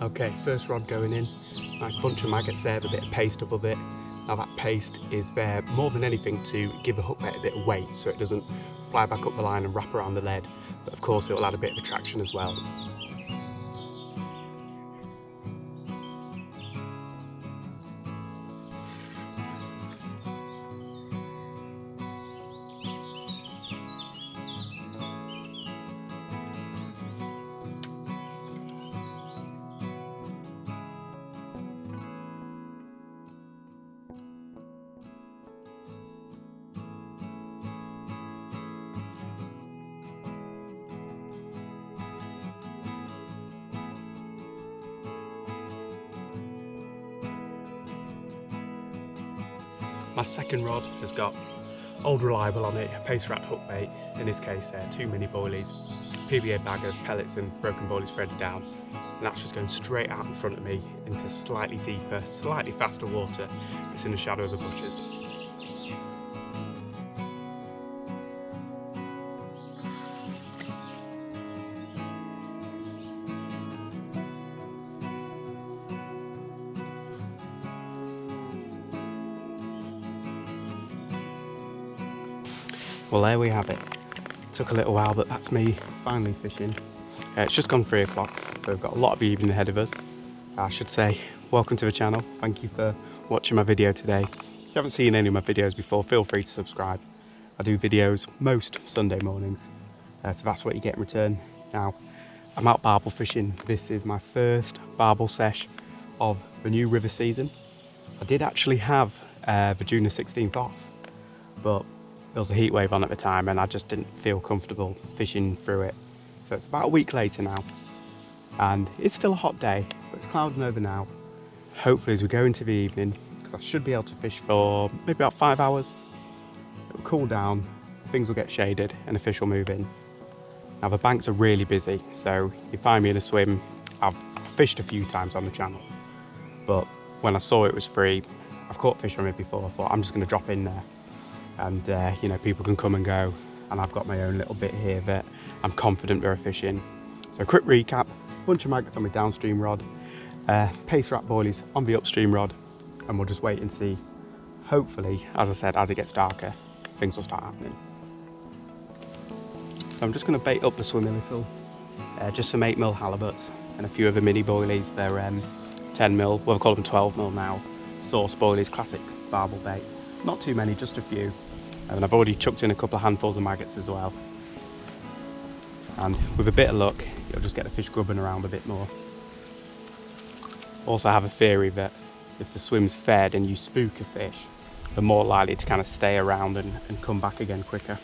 Okay, first rod going in. Nice bunch of maggots there, with a bit of paste above it. Now that paste is there more than anything to give the hookbait a bit of weight so it doesn't fly back up the line and wrap around the lead, but of course it will add a bit of attraction as well. My second rod has got Old Reliable on it, a paste wrapped hookbait, in this case 2 mini boilies, PVA bag of pellets and broken boilies threaded down, and that's just going straight out in front of me into slightly deeper, slightly faster water. It's in the shadow of the bushes. Well, there we have it. Took a little while, but that's me finally fishing. It's just gone 3 o'clock, so we've got a lot of the evening ahead of us. I should say, welcome to the channel. Thank you for watching my video today. If you haven't seen any of my videos before, feel free to subscribe. I do videos most Sunday mornings, so that's what you get in return. Now, I'm out barbel fishing. This is my first barbel sesh of the new river season. I did actually have the June the 16th off, but there was a heat wave on at the time and I just didn't feel comfortable fishing through it. So it's about a week later now and it's still a hot day, but it's clouding over now. Hopefully as we go into the evening, because I should be able to fish for maybe about 5 hours, it will cool down, things will get shaded and the fish will move in. Now the banks are really busy, so you find me in a swim. I've fished a few times on the channel, but when I saw it was free, I've caught fish from it before, I thought I'm just going to drop in there. And you know, people can come and go, and I've got my own little bit here that I'm confident there are fish in. So quick recap, bunch of maggots on my downstream rod, paste wrap boilies on the upstream rod, and we'll just wait and see. Hopefully, as I said, as it gets darker, things will start happening. So I'm just going to bait up the swim a little, just some 8mm halibuts and a few of the mini boilies. They're 10mm, well we'll call them 12mm now, sauce boilies, classic barbel bait. Not too many, just a few. And I've already chucked in a couple of handfuls of maggots as well. And with a bit of luck, you'll just get the fish grubbing around a bit more. Also, I have a theory that if the swim's fed and you spook a fish, they're more likely to kind of stay around and come back again quicker.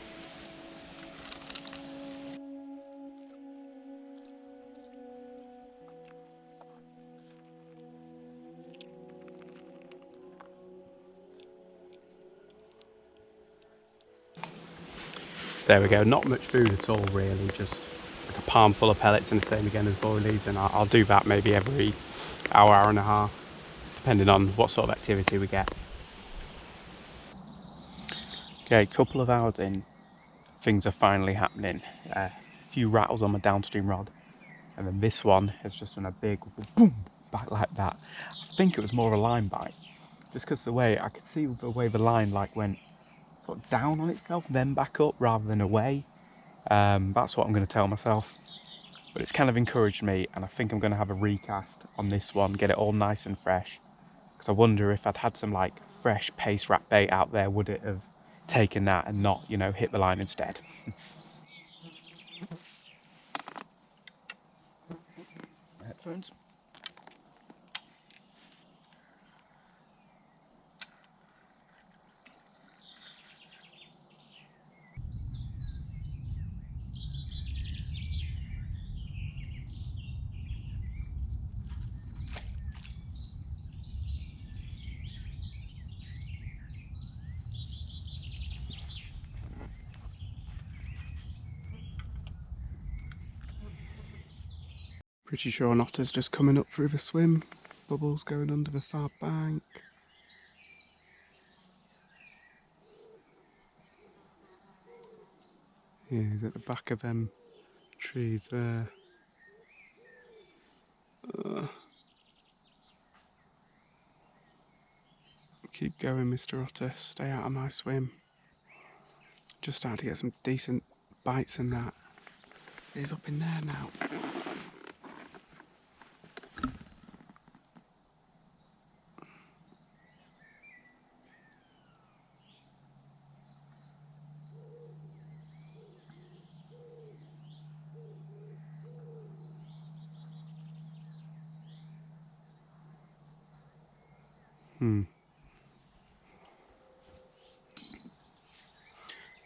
There we go, not much food at all really, just like a palm full of pellets, and the same again as boilies, and I'll do that maybe every hour, hour and a half, depending on what sort of activity we get. Okay, a couple of hours in, things are finally happening. A few rattles on my downstream rod, and then this one has just done a big boom back like that. I think it was more of a line bite, just because the way I could see the way the line like went sort of down on itself, then back up rather than away. That's what I'm going to tell myself. But it's kind of encouraged me, and I think I'm going to have a recast on this one, get it all nice and fresh. Because I wonder if I'd had some like fresh paste wrap bait out there, would it have taken that and not, you know, hit the line instead? Headphones. Pretty sure an otter's just coming up through the swim. Bubbles going under the far bank. Yeah, he's at the back of them trees there. Keep going, Mr. Otter. Stay out of my swim. Just starting to get some decent bites in that. He's up in there now.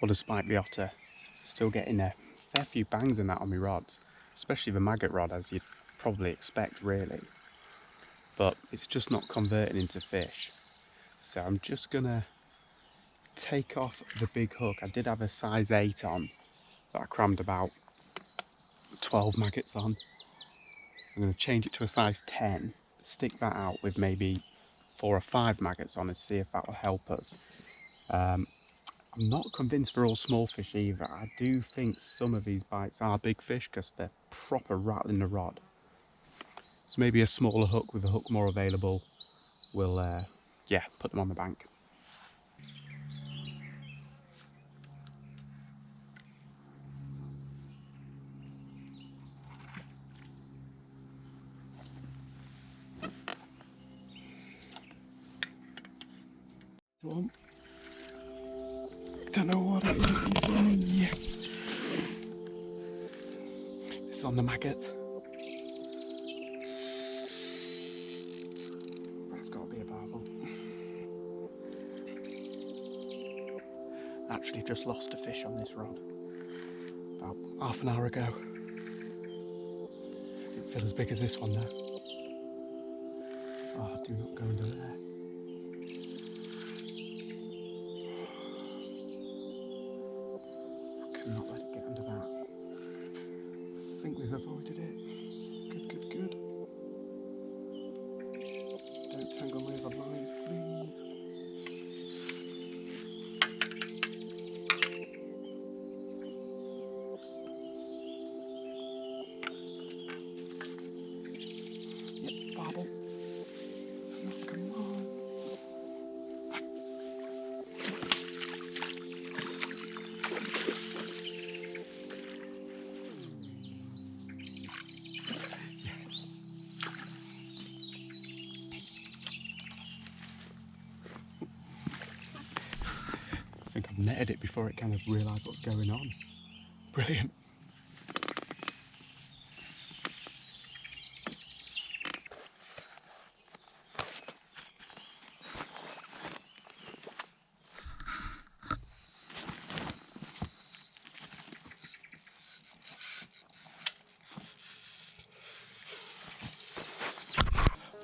Well, despite the otter, still getting a fair few bangs in that on my rods, especially the maggot rod, as you'd probably expect, really. But it's just not converting into fish. So I'm just gonna take off the big hook. I did have a size 8 on that I crammed about 12 maggots on. I'm gonna change it to a size 10, stick that out with maybe 4 or 5 maggots on and see if that will help us. I'm not convinced they're all small fish either. I do think some of these bites are big fish because they're proper rattling the rod. So maybe a smaller hook with a hook more available will, yeah, put them on the bank. One. Don't know what it is. He's running. Yes. This is on the maggot. That's got to be a barbel. Actually, just lost a fish on this rod about half an hour ago. Didn't feel as big as this one though. Oh, do not go under there. Not let it get under that. I think we've avoided it. Good, good, good. Don't tangle me over line, please. Yep, barbel. Oh, come on. I think I've netted it before it kind of realised what's going on. Brilliant.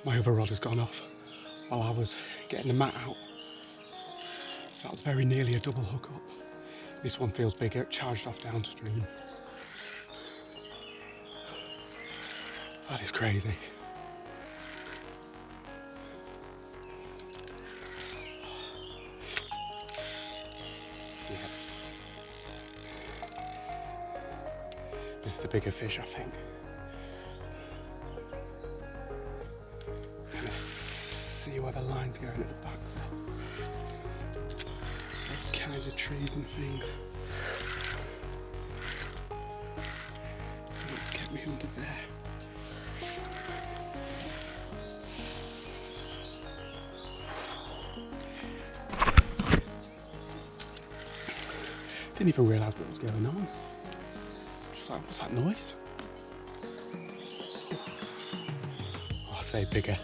My other rod has gone off while I was getting the mat out. So that's very nearly a double hookup. This one feels bigger, it charged off downstream. That is crazy. Yeah. This is a bigger fish, I think. See where the line's going at the back there. All kinds of trees and things. Let's get me under there. Didn't even realise what was going on. Just like, what's that noise? Oh, I say bigger.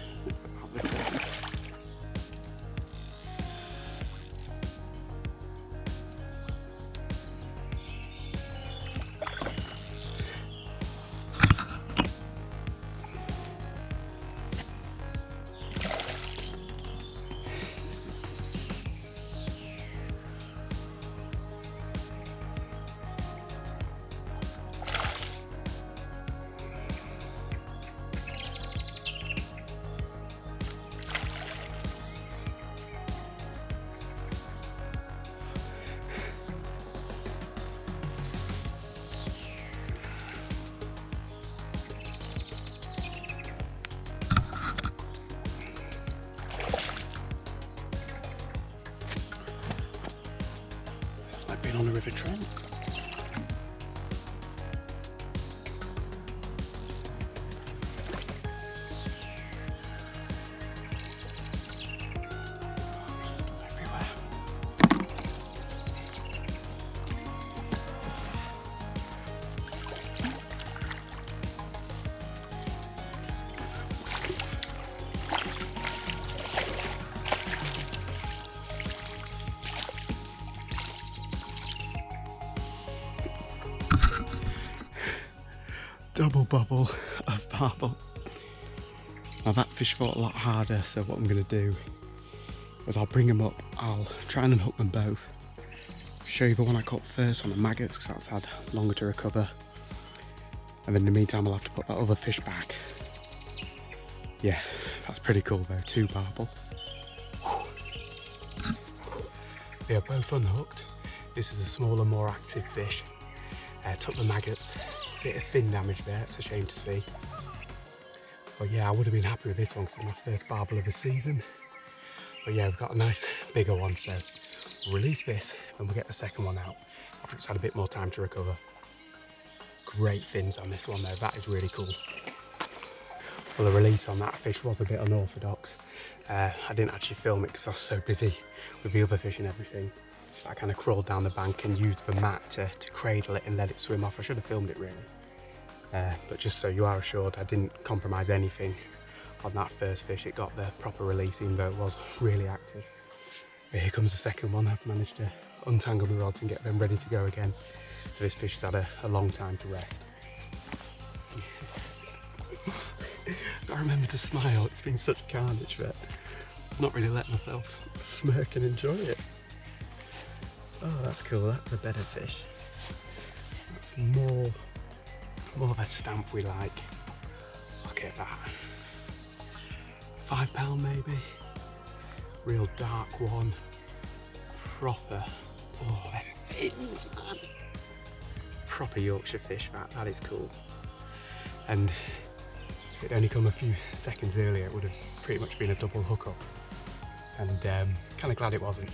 trend. Stuff everywhere. Double bubble of barbel. Now that fish fought a lot harder, so what I'm going to do is I'll bring them up, I'll try and unhook them both, show you the one I caught first on the maggots because that's had longer to recover, and then in the meantime I'll have to put that other fish back. Yeah, that's pretty cool though, 2 barbel. They are both unhooked. This is a smaller, more active fish. Took the maggots. Bit of fin damage there, it's a shame to see. But yeah, I would have been happy with this one because it's my first barbel of the season. But yeah, we've got a nice bigger one, so we'll release this and we'll get the second one out after it's had a bit more time to recover. Great fins on this one though, that is really cool. Well, the release on that fish was a bit unorthodox. I didn't actually film it because I was so busy with the other fish and everything. I kind of crawled down the bank and used the mat to cradle it and let it swim off. I should have filmed it really. But just so you are assured, I didn't compromise anything on that first fish. It got the proper release even though it was really active. But here comes the second one. I've managed to untangle the rods and get them ready to go again. So this fish has had a long time to rest. I remember to smile, it's been such carnage, but I've not really let myself smirk and enjoy it. Oh, that's cool, that's a better fish. That's more of a stamp we like. Look at that. £5 maybe. Real dark one. Proper. Oh, they're fins, man. Proper Yorkshire fish, that is cool. And if it'd only come a few seconds earlier, it would have pretty much been a double hookup. And kind of glad it wasn't.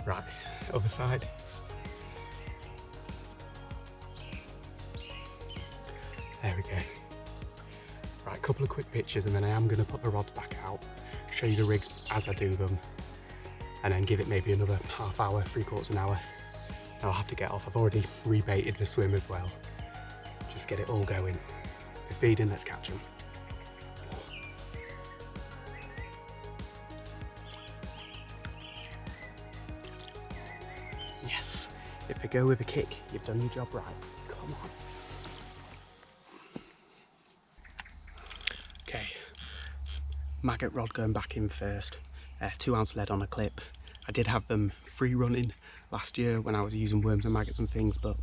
Right, other side. There we go. Right, a couple of quick pictures and then I am going to put the rods back out, show you the rigs as I do them, and then give it maybe another half hour, 3/4 hour. Now I'll have to get off. I've already rebaited the swim as well. Just get it all going. They're feeding, let's catch them. Yes, if they go with a kick, you've done your job right. Come on. Okay, maggot rod going back in first. 2 ounce lead on a clip. I did have them free running last year when I was using worms and maggots and things, but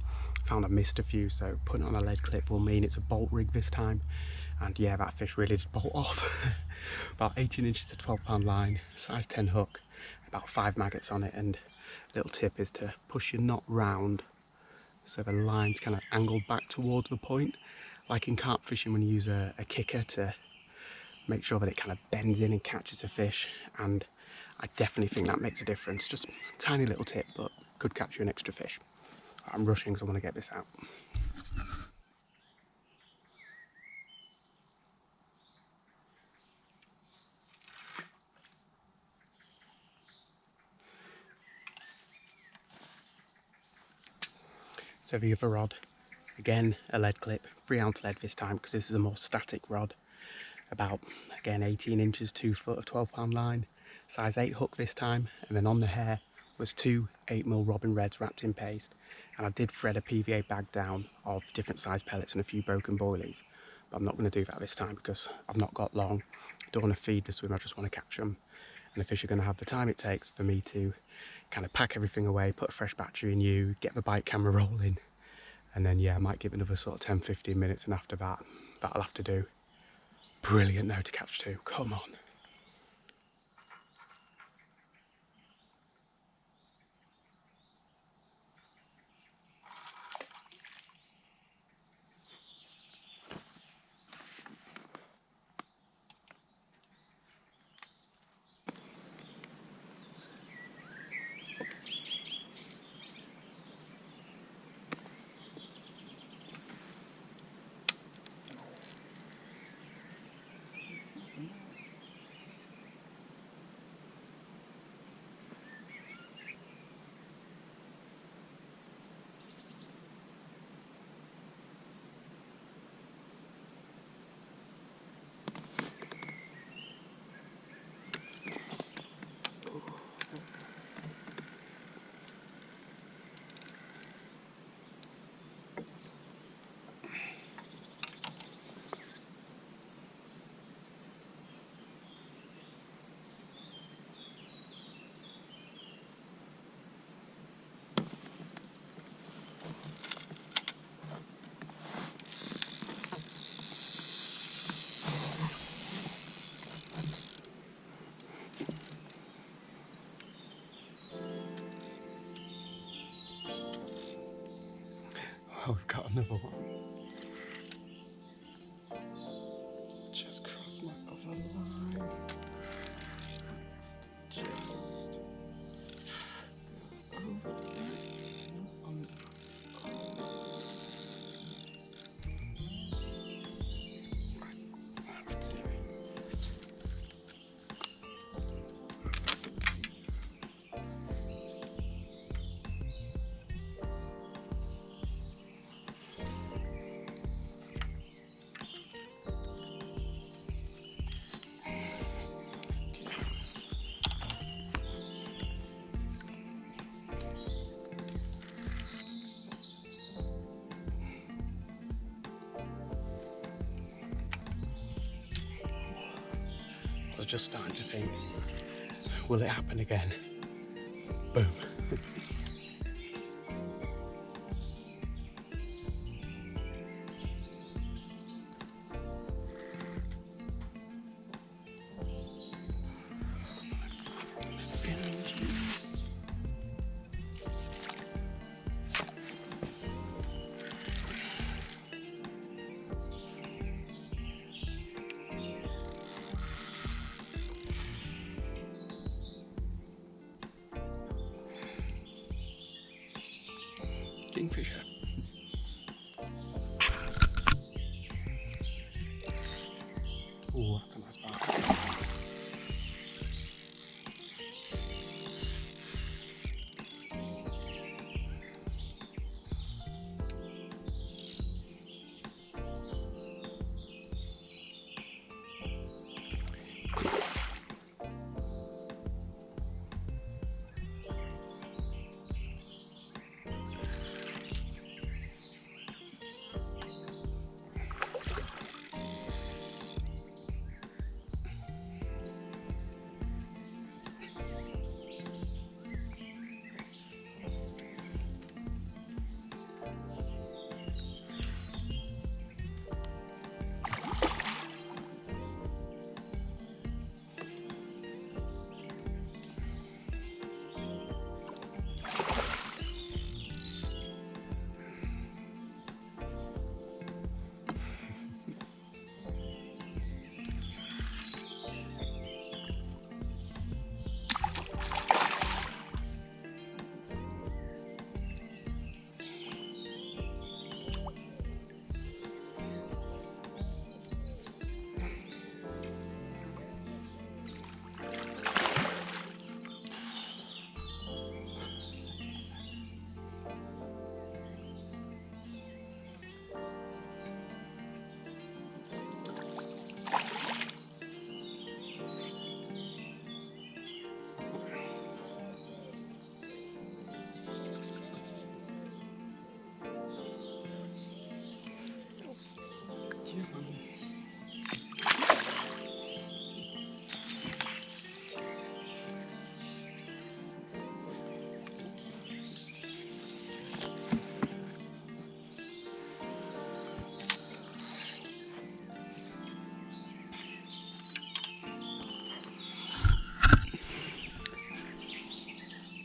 found I missed a few, so putting it on a lead clip will mean it's a bolt rig this time. And yeah, that fish really did bolt off. About 18 inches of 12-pound line, size 10 hook, about 5 maggots on it, and little tip is to push your knot round so the line's kind of angled back towards the point, like in carp fishing when you use a kicker to make sure that it kind of bends in and catches a fish. And I definitely think that makes a difference. Just a tiny little tip, but could catch you an extra fish. I'm rushing because I want to get this out. So the other rod, again a lead clip, 3 ounce lead this time because this is a more static rod. About, again, 18 inches, 2 foot of 12-pound line, size 8 hook this time, and then on the hair was 2 8mm Robin Reds wrapped in paste, and I did thread a PVA bag down of different size pellets and a few broken boilies, but I'm not going to do that this time because I've not got long. I don't want to feed the swim, I just want to catch them, and the fish are going to have the time it takes for me to kind of pack everything away, put a fresh battery in you, get the bike camera rolling, and then yeah, I might give it another sort of 10-15 minutes, and after that, that'll have to do. Brilliant now to catch 2, come on. Oh, we've got another one. Let's just cross my other line. Just over on the I was just starting to think, will it happen again? Boom. Let's binge. Kingfisher. Oh, that's a nice bar.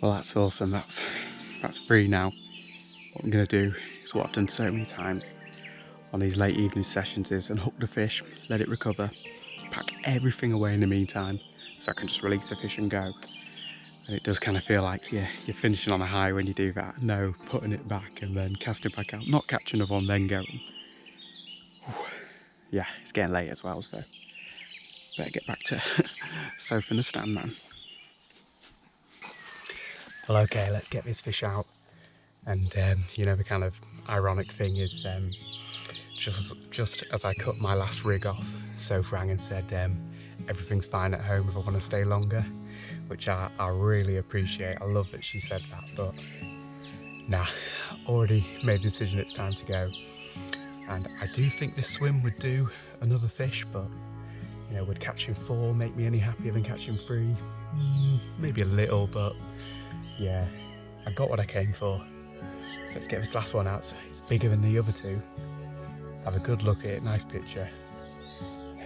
Well, that's awesome. That's free now. What I'm going to do is what I've done so many times on these late evening sessions is unhook the fish, let it recover, pack everything away in the meantime so I can just release the fish and go. And it does kind of feel like, yeah, you're finishing on a high when you do that. No, putting it back and then casting back out, not catching another one, then going. Whew. Yeah, it's getting late as well, so better get back to sofa in the stand, man. Well, okay, let's get this fish out. And you know, the kind of ironic thing is just as I cut my last rig off, Soph rang and said everything's fine at home if I want to stay longer, which I really appreciate. I love that she said that, but nah, already made the decision it's time to go. And I do think this swim would do another fish, but you know, would catching 4 make me any happier than catching 3? Maybe a little, but yeah, I got what I came for. So let's get this last one out. So it's bigger than the other 2. Have a good look at it, nice picture.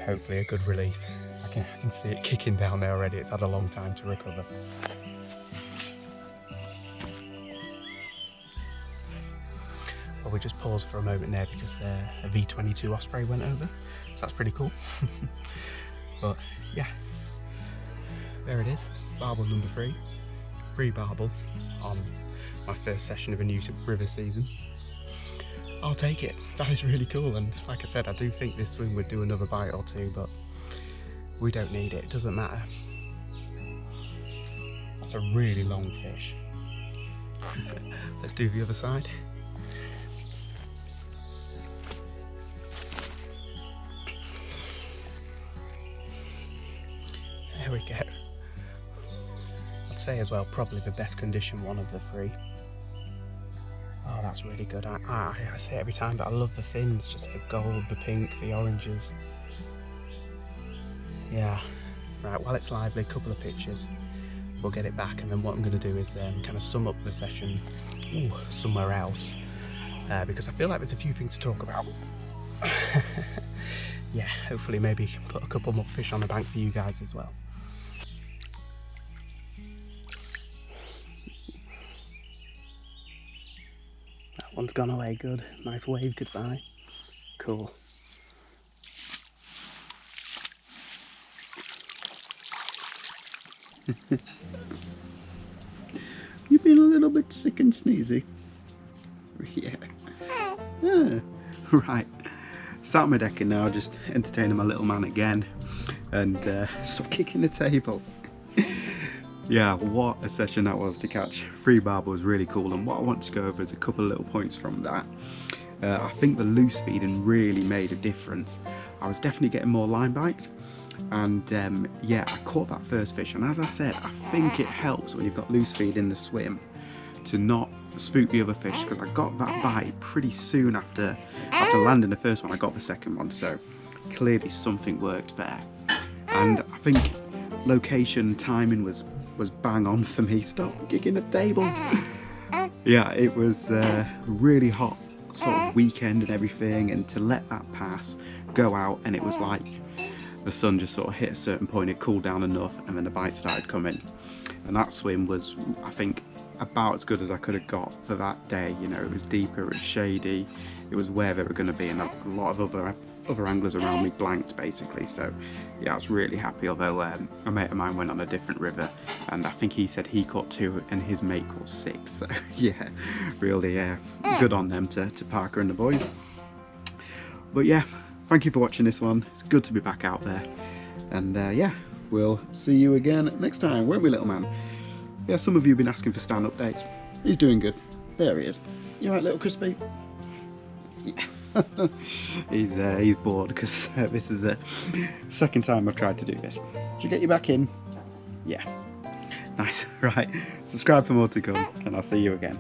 Hopefully a good release. I can see it kicking down there already. It's had a long time to recover. But we just paused for a moment there because a V22 Osprey went over, so that's pretty cool. But yeah, there it is, barbel number 3, free barbel on my first session of a new river season. I'll take it. That is really cool, and like I said, I do think this swim would do another bite or two, but we don't need it, it doesn't matter. That's a really long fish. Let's do the other side. There we go. I'd say as well, probably the best condition one of the 3. Oh, that's really good. I say it every time, but I love the fins, just the gold, the pink, the oranges. Yeah. Right, while it's lively, a couple of pictures. We'll get it back, and then what I'm going to do is kind of sum up the session somewhere else, because I feel like there's a few things to talk about. Yeah, hopefully maybe put a couple more fish on the bank for you guys as well. That one's gone away good. Nice wave goodbye. Cool. You've been a little bit sick and sneezy. Yeah. Yeah. Right. Sat on my decking now, just entertaining my little man again, and stop kicking the table. Yeah, what a session that was to catch 3 barbel. Was really cool, and what I want to go over is a couple of little points from that. I think the loose feeding really made a difference. I was definitely getting more line bites, and yeah, I caught that first fish, and as I said, I think it helps when you've got loose feed in the swim to not spook the other fish, because I got that bite pretty soon after landing the first one. I got the second one, so clearly something worked there. And I think location timing was bang on for me. Stop kicking the table. Yeah, it was really hot sort of weekend and everything, and to let that pass, go out, and it was like the sun just sort of hit a certain point, it cooled down enough, and then the bite started coming. And that swim was, I think, about as good as I could have got for that day. You know, it was deeper, it was shady, it was where they were going to be, and a lot of other anglers around me blanked basically. So yeah, I was really happy, although a mate of mine went on a different river, and I think he said he caught 2 and his mate caught 6. So yeah, really good on them, to Parker and the boys. But yeah, thank you for watching this one. It's good to be back out there, and yeah, we'll see you again next time, won't we, little man? Yeah, some of you have been asking for stand updates. He's doing good. There he is. You alright, little Crispy? Yeah. He's bored because this is the second time I've tried to do this. Should we get you back in? Yeah. Nice. Right. Subscribe for more to come, and I'll see you again.